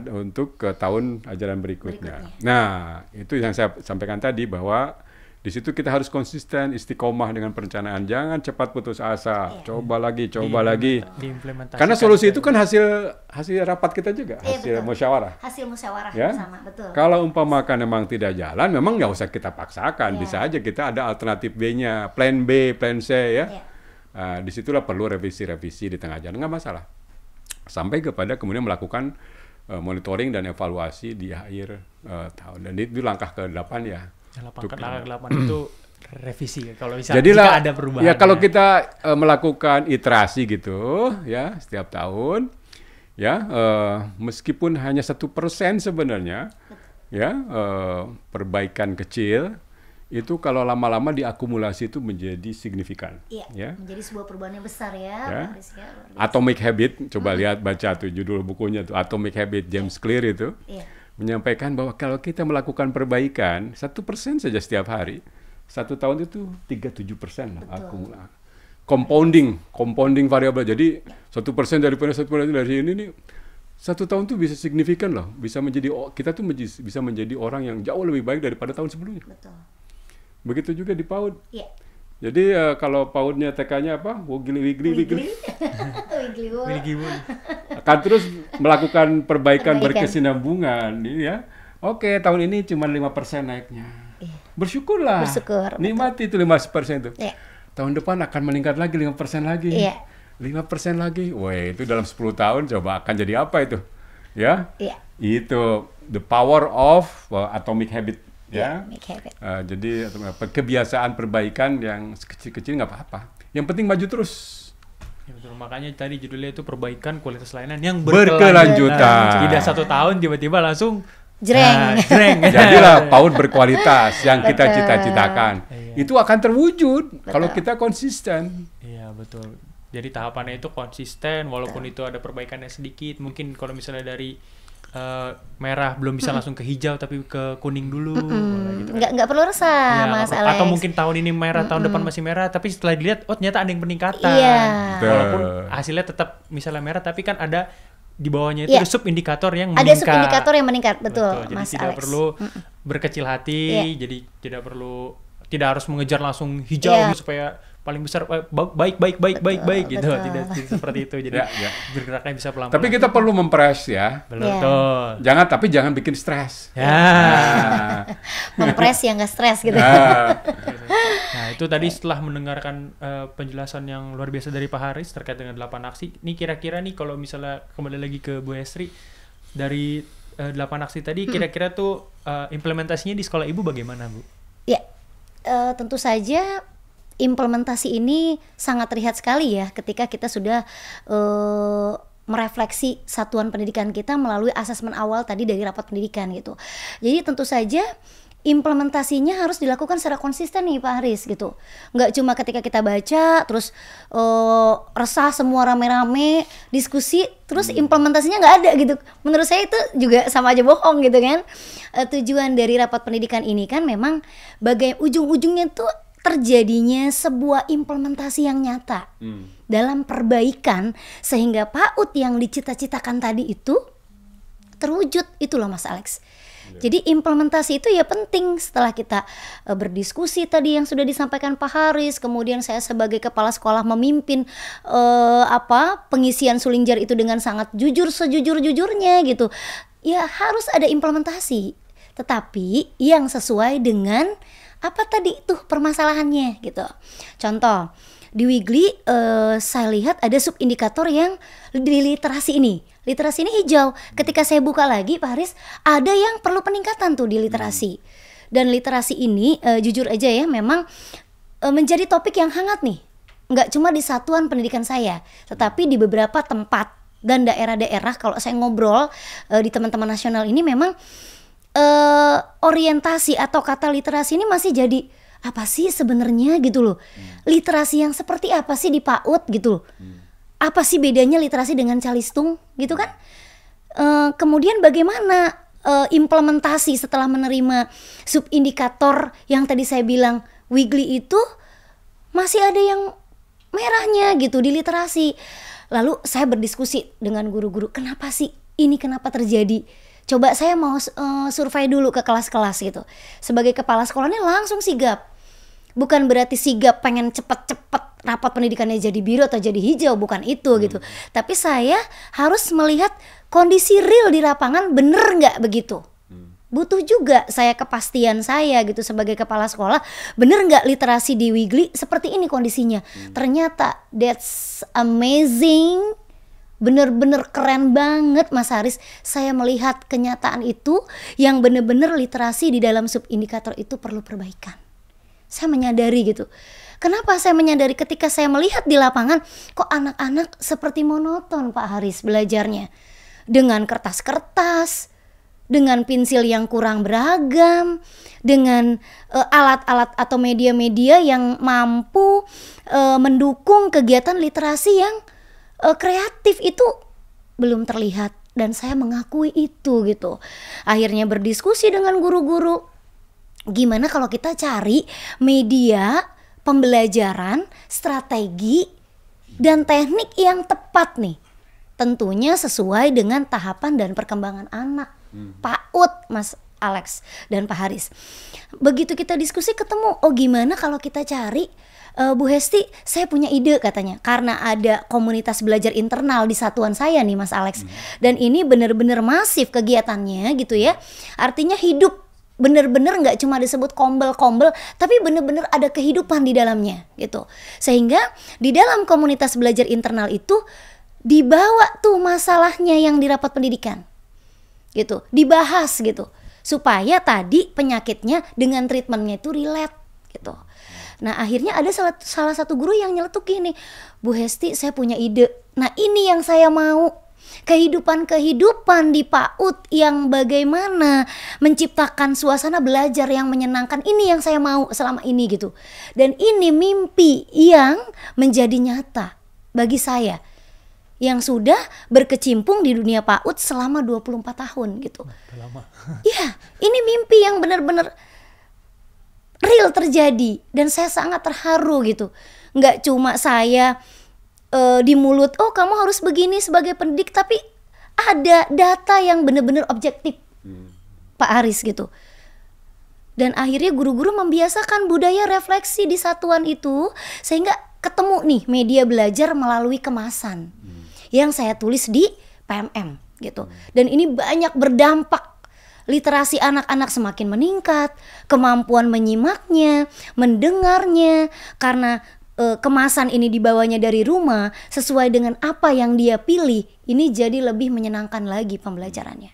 untuk ke tahun ajaran berikutnya. Nah, itu yang saya sampaikan tadi, bahwa di situ kita harus konsisten, istiqomah dengan perencanaan. Jangan cepat putus asa. Coba lagi. Karena solusi itu kan hasil rapat kita juga, hasil musyawarah. Hasil musyawarah bersama, betul. Kalau umpamakan memang tidak jalan, memang nggak usah kita paksakan. Bisa aja kita ada alternatif B-nya, plan B, plan C, ya. Disitulah perlu revisi-revisi di tengah jalan, nggak masalah. Sampai kepada kemudian melakukan monitoring dan evaluasi di akhir tahun. Dan itu langkah ke-8, ya. Langkah ke-8 itu revisi, kalau misalnya jika ada perubahan. Ya, kalau kita melakukan iterasi gitu, ya, setiap tahun, ya, meskipun hanya 1% sebenarnya, ya, perbaikan kecil, itu kalau lama-lama diakumulasi itu menjadi signifikan. Ya. Menjadi sebuah perubahan yang besar, ya. Atomic Habit, coba lihat, baca tuh judul bukunya tuh, Atomic Habit, James Clear itu. Menyampaikan bahwa kalau kita melakukan perbaikan 1% saja setiap hari, 1 tahun itu 37% lah akumulasi. Compounding variabel. Jadi 1% daripada 1% dari ini nih, 1 tahun itu bisa signifikan loh. Kita tuh bisa menjadi orang yang jauh lebih baik daripada tahun sebelumnya. Begitu juga di PAUD. Jadi kalau PAUD-nya TK-nya apa? Wigli. Akan terus melakukan perbaikan berkesinambungan, ya. Oke, tahun ini cuma 5% naiknya. Bersyukurlah. Nikmati itu 5% itu. Tahun depan akan meningkat lagi 5% lagi. 5% lagi. Wah, itu dalam 10 tahun coba akan jadi apa itu? Ya. Itu the power of atomic habit. Ya, jadi kebiasaan perbaikan yang kecil-kecil nggak apa-apa. Yang penting maju terus. Ya, betul. Makanya tadi judulnya itu perbaikan kualitas layanan yang berkelanjutan. Tidak 1 tahun tiba-tiba langsung jreng. Jadilah PAUD berkualitas yang kita cita-citakan. Itu akan terwujud kalau kita konsisten. Iya, betul. Jadi tahapannya itu konsisten, walaupun itu ada perbaikannya sedikit. Mungkin kalau misalnya dari merah belum bisa langsung ke hijau, tapi ke kuning dulu. Gitu kan. Nggak perlu resah, Mas Alex. Atau mungkin tahun ini merah, tahun depan masih merah, tapi setelah dilihat, oh ternyata ada yang peningkatan. Walaupun hasilnya tetap misalnya merah, tapi kan ada di bawahnya itu sub indikator yang meningkat. Ada sub indikator yang meningkat, betul. Jadi Mas tidak Alex. perlu berkecil hati, jadi tidak harus mengejar langsung hijau supaya paling besar baik gitu. Betul. Tidak seperti itu. Jadi bergeraknya bisa pelan-pelan. Tapi kita perlu mempres ya. Betul. Jangan bikin stres. Mempres yang nggak stres gitu. Nah, itu tadi setelah mendengarkan penjelasan yang luar biasa dari Pak Haris terkait dengan 8 aksi. Ini kira-kira nih kalau misalnya kembali lagi ke Bu Hestri, dari 8 aksi tadi kira-kira tuh implementasinya di sekolah Ibu bagaimana, Bu? Ya, tentu saja implementasi ini sangat terlihat sekali ya ketika kita sudah merefleksi satuan pendidikan kita melalui asesmen awal tadi dari rapat pendidikan gitu. Jadi tentu saja implementasinya harus dilakukan secara konsisten nih Pak Haris gitu. Nggak cuma ketika kita baca terus resah semua rame-rame diskusi terus implementasinya nggak ada gitu. Menurut saya itu juga sama aja bohong gitu kan. Tujuan dari rapat pendidikan ini kan memang ujung-ujungnya tuh terjadinya sebuah implementasi yang nyata dalam perbaikan sehingga PAUD yang dicita-citakan tadi itu terwujud. Itu loh Mas Alex. Jadi implementasi itu ya penting. Setelah kita berdiskusi tadi yang sudah disampaikan Pak Haris, kemudian saya sebagai kepala sekolah memimpin pengisian Suling Jar itu dengan sangat jujur, sejujur-jujurnya gitu. Ya harus ada implementasi, tetapi yang sesuai dengan apa tadi tuh permasalahannya gitu. Contoh di Weekly saya lihat ada subindikator yang di literasi ini. Literasi ini hijau. Ketika saya buka lagi Pak Haris, ada yang perlu peningkatan tuh di literasi. Dan literasi ini jujur aja ya memang menjadi topik yang hangat nih. Nggak cuma di satuan pendidikan saya, tetapi di beberapa tempat dan daerah-daerah. Kalau saya ngobrol di teman-teman nasional ini memang orientasi atau kata literasi ini masih jadi apa sih sebenarnya gitu loh. Literasi yang seperti apa sih di PAUD gitu loh. Apa sih bedanya literasi dengan calistung gitu kan. Kemudian bagaimana implementasi setelah menerima subindikator yang tadi saya bilang Weekly itu masih ada yang merahnya gitu di literasi. Lalu saya berdiskusi dengan guru-guru, kenapa sih ini, kenapa terjadi. Coba saya mau survei dulu ke kelas-kelas gitu. Sebagai kepala sekolahnya langsung sigap. Bukan berarti sigap pengen cepet-cepet rapat pendidikannya jadi biru atau jadi hijau, bukan itu gitu. Tapi saya harus melihat kondisi real di lapangan, bener nggak begitu. Butuh juga saya kepastian saya gitu sebagai kepala sekolah, bener nggak literasi di Weekly seperti ini kondisinya. Ternyata that's amazing. Bener-bener keren banget Mas Haris. Saya melihat kenyataan itu yang bener-bener literasi di dalam subindikator itu perlu perbaikan. Saya menyadari gitu. Kenapa saya menyadari? Ketika saya melihat di lapangan, kok anak-anak seperti monoton Pak Haris belajarnya. Dengan kertas-kertas, dengan pensil yang kurang beragam, dengan alat-alat atau media-media yang mampu mendukung kegiatan literasi yang kreatif itu belum terlihat. Dan saya mengakui itu gitu. Akhirnya berdiskusi dengan guru-guru, gimana kalau kita cari media pembelajaran, strategi dan teknik yang tepat nih. Tentunya sesuai dengan tahapan dan perkembangan anak. PAUD Mas Alex dan Pak Haris. Begitu kita diskusi ketemu, oh gimana kalau kita cari Bu Hesti, saya punya ide katanya. Karena ada komunitas belajar internal di satuan saya nih Mas Alex. Dan ini benar-benar masif kegiatannya gitu ya. Artinya hidup, benar-benar nggak cuma disebut kombel-kombel, tapi benar-benar ada kehidupan di dalamnya gitu. Sehingga di dalam komunitas belajar internal itu dibawa tuh masalahnya yang di rapat pendidikan gitu, dibahas gitu, supaya tadi penyakitnya dengan treatmentnya itu relate gitu. Nah akhirnya ada salah satu guru yang nyeletuk gini, Bu Hesti saya punya ide. Nah ini yang saya mau, kehidupan di PAUD yang bagaimana menciptakan suasana belajar yang menyenangkan, ini yang saya mau selama ini gitu. Dan ini mimpi yang menjadi nyata bagi saya yang sudah berkecimpung di dunia PAUD selama 24 tahun gitu. Lama. Ya, ini mimpi yang benar-benar real terjadi dan saya sangat terharu gitu. Nggak cuma saya di mulut, oh kamu harus begini sebagai pendidik, tapi ada data yang benar-benar objektif Pak Haris gitu. Dan akhirnya guru-guru membiasakan budaya refleksi di satuan itu, sehingga ketemu nih media belajar melalui kemasan yang saya tulis di PMM gitu. Dan ini banyak berdampak. Literasi anak-anak semakin meningkat, kemampuan menyimaknya, mendengarnya, karena kemasan ini dibawanya dari rumah sesuai dengan apa yang dia pilih. Ini jadi lebih menyenangkan lagi pembelajarannya.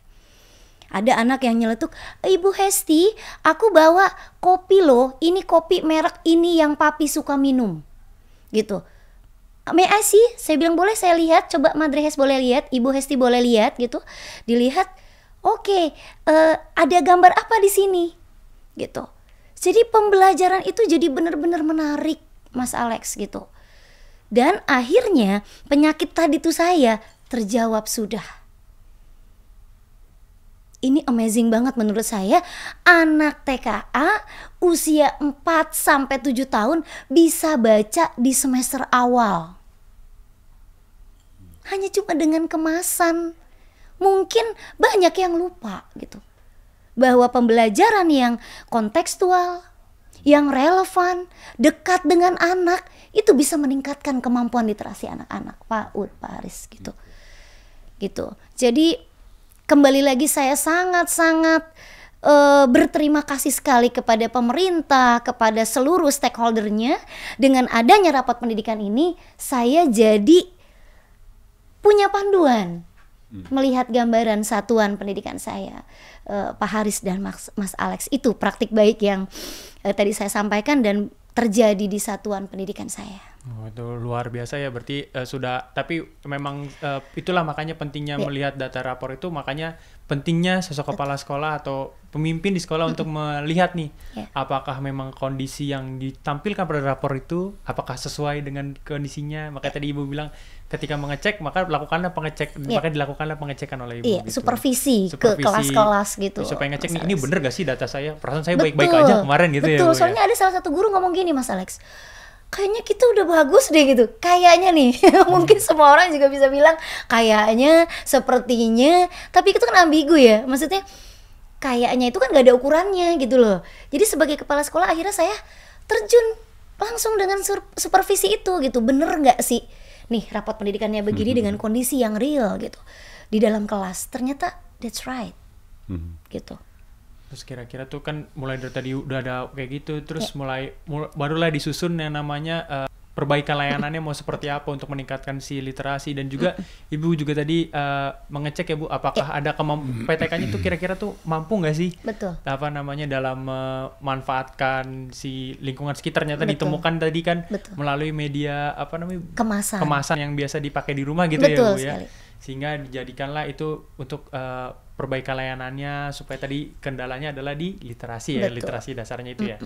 Ada anak yang nyeletuk, Ibu Hesti, aku bawa kopi loh, ini kopi merek ini yang papi suka minum, gitu. May I see? Saya bilang boleh saya lihat, coba Madre Hes boleh lihat, Ibu Hesti boleh lihat, gitu. Dilihat, oke, ada gambar apa di sini, gitu. Jadi pembelajaran itu jadi benar-benar menarik, Mas Alex, gitu. Dan akhirnya penyakit tadi tuh saya terjawab sudah. Ini amazing banget menurut saya, anak TKA usia 4-7 tahun bisa baca di semester awal. Hanya cuma dengan kemasan. Mungkin banyak yang lupa gitu. Bahwa pembelajaran yang kontekstual, yang relevan, dekat dengan anak, itu bisa meningkatkan kemampuan literasi anak-anak. Pak Ud, Pak Haris gitu. Gitu. Jadi kembali lagi saya sangat-sangat berterima kasih sekali kepada pemerintah, kepada seluruh stakeholdernya. Dengan adanya rapat pendidikan ini, saya jadi punya panduan melihat gambaran satuan pendidikan saya. Pak Haris dan Mas Alex, itu praktik baik yang tadi saya sampaikan dan terjadi di satuan pendidikan saya. Oh, itu luar biasa ya, berarti sudah, tapi memang itulah makanya pentingnya melihat data rapor itu, makanya pentingnya sosok kepala sekolah atau pemimpin di sekolah untuk melihat nih apakah memang kondisi yang ditampilkan pada rapor itu apakah sesuai dengan kondisinya. Makanya tadi Ibu bilang ketika mengecek maka dilakukanlah pengecekan oleh Ibu. Gitu. Supervisi ke kelas-kelas gitu. Supaya ngecek nih, ini bener gak sih data saya? Perasaan saya baik-baik aja kemarin gitu. Betul, ya. Soalnya ada salah satu guru ngomong gini, Mas Alex. Kayaknya kita udah bagus deh gitu. Kayaknya nih, mungkin semua orang juga bisa bilang kayaknya, sepertinya, tapi itu kan ambigu ya. Maksudnya kayaknya itu kan gak ada ukurannya gitu loh. Jadi sebagai kepala sekolah akhirnya saya terjun langsung dengan supervisi itu gitu. Bener gak sih nih rapot pendidikannya begini dengan kondisi yang real gitu di dalam kelas? Ternyata that's right gitu. Terus kira-kira tuh kan mulai dari tadi udah ada kayak gitu, terus barulah disusun yang namanya perbaikan layanannya mau seperti apa untuk meningkatkan si literasi. Dan juga Ibu juga tadi mengecek ya Bu, apakah ada PTK-nya tuh kira-kira tuh mampu nggak sih? Betul. Apa namanya dalam memanfaatkan si lingkungan sekitarnya tadi ditemukan tadi kan melalui media apa namanya kemasan yang biasa dipakai di rumah gitu. Betul, ya Bu sekali. ya. Sehingga dijadikanlah itu untuk perbaikan layanannya, supaya tadi kendalanya adalah di literasi ya. Betul. Literasi dasarnya itu ya.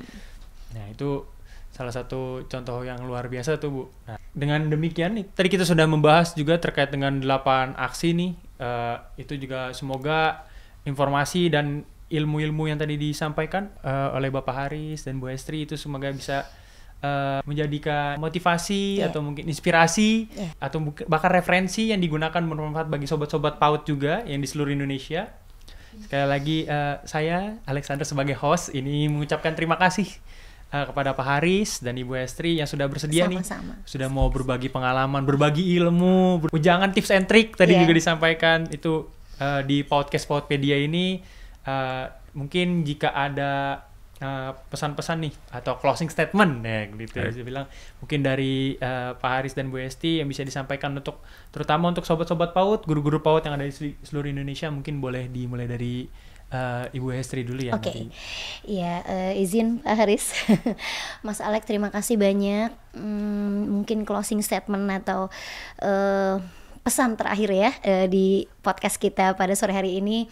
Nah itu salah satu contoh yang luar biasa tuh Bu. Nah, dengan demikian nih, tadi kita sudah membahas juga terkait dengan 8 aksi nih. Itu juga semoga informasi dan ilmu-ilmu yang tadi disampaikan oleh Bapak Haris dan Bu Hestri itu semoga bisa menjadikan motivasi atau mungkin inspirasi atau bahkan referensi yang digunakan bermanfaat bagi sobat-sobat PAUD juga yang di seluruh Indonesia. Sekali lagi saya Alexander sebagai host ini mengucapkan terima kasih kepada Pak Haris dan Ibu Hestri yang sudah bersedia Sama-sama. Sudah mau berbagi pengalaman, berbagi ilmu, jangan tips and trick tadi juga disampaikan itu di podcast Paudpedia ini. Mungkin jika ada pesan-pesan nih atau closing statement ya gitu saya bilang mungkin dari Pak Haris dan Bu Hesti yang bisa disampaikan untuk terutama untuk sobat-sobat PAUD, guru-guru PAUD yang ada di seluruh Indonesia, mungkin boleh dimulai dari Ibu Hestri dulu ya. Oke. Ya, izin Pak Haris. Mas Alex terima kasih banyak. Mungkin closing statement atau pesan terakhir ya di podcast kita pada sore hari ini.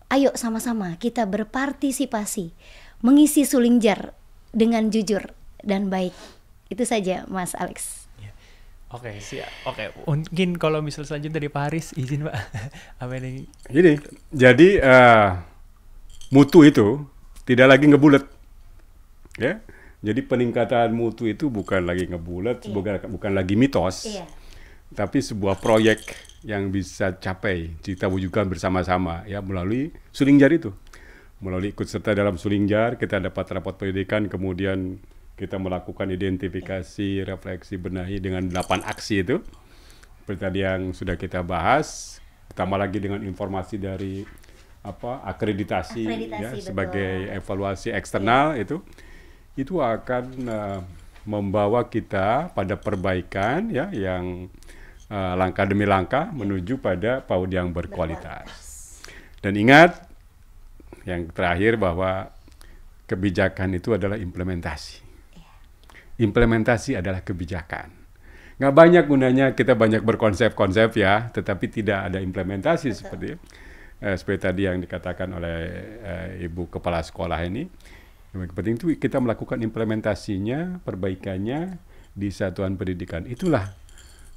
Ayo sama-sama kita berpartisipasi mengisi suling jar dengan jujur dan baik. Itu saja Mas Alex. Oke, siap. Oke, mungkin kalau misal selanjutnya dari Pak Haris, izin Pak. Apa ini? Gini, jadi mutu itu tidak lagi ngebulet, ya. Jadi peningkatan mutu itu bukan lagi ngebulet, bukan lagi mitos, tapi sebuah proyek yang bisa capai kita wujudkan bersama-sama ya melalui suling jari itu. Melalui ikut serta dalam Sulingjar, kita dapat rapot pendidikan, kemudian kita melakukan identifikasi, refleksi, benahi dengan 8 aksi itu. Seperti tadi yang sudah kita bahas, tambah lagi dengan informasi dari akreditasi ya, sebagai evaluasi eksternal itu akan membawa kita pada perbaikan ya yang langkah demi langkah menuju pada PAUD yang berkualitas. Dan ingat yang terakhir bahwa kebijakan itu adalah implementasi. Implementasi adalah kebijakan. Nggak banyak gunanya kita banyak berkonsep-konsep ya, tetapi tidak ada implementasi. Seperti tadi yang dikatakan oleh Ibu Kepala Sekolah ini. Yang penting itu kita melakukan implementasinya, perbaikannya di satuan pendidikan. Itulah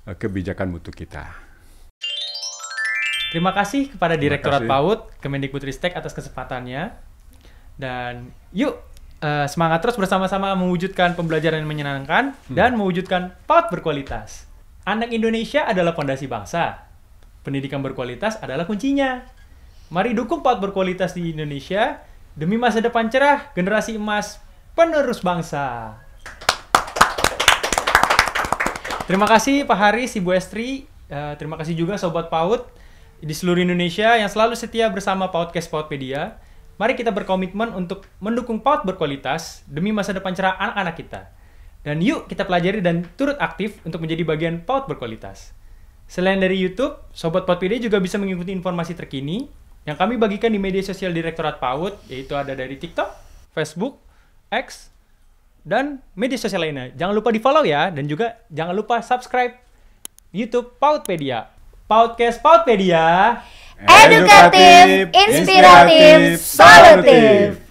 kebijakan mutu kita. Terima kasih kepada Direktorat PAUD Kemendikbudristek atas kesempatannya. Dan yuk semangat terus bersama-sama mewujudkan pembelajaran yang menyenangkan dan mewujudkan PAUD berkualitas. Anak Indonesia adalah fondasi bangsa. Pendidikan berkualitas adalah kuncinya. Mari dukung PAUD berkualitas di Indonesia demi masa depan cerah, generasi emas, penerus bangsa. Terima kasih Pak Haris, Ibu Estri. Terima kasih juga Sobat PAUD di seluruh Indonesia yang selalu setia bersama Podcast PAUDpedia. Mari kita berkomitmen untuk mendukung PAUD berkualitas demi masa depan cerah anak-anak kita. Dan yuk kita pelajari dan turut aktif untuk menjadi bagian PAUD berkualitas. Selain dari YouTube, Sobat PAUDpedia juga bisa mengikuti informasi terkini yang kami bagikan di media sosial Direktorat PAUD, yaitu ada dari TikTok, Facebook, X, dan media sosial lainnya. Jangan lupa di-follow ya, dan juga jangan lupa subscribe YouTube PAUDpedia. Podcast PAUDpedia. Edukatif, inspiratif, solutif.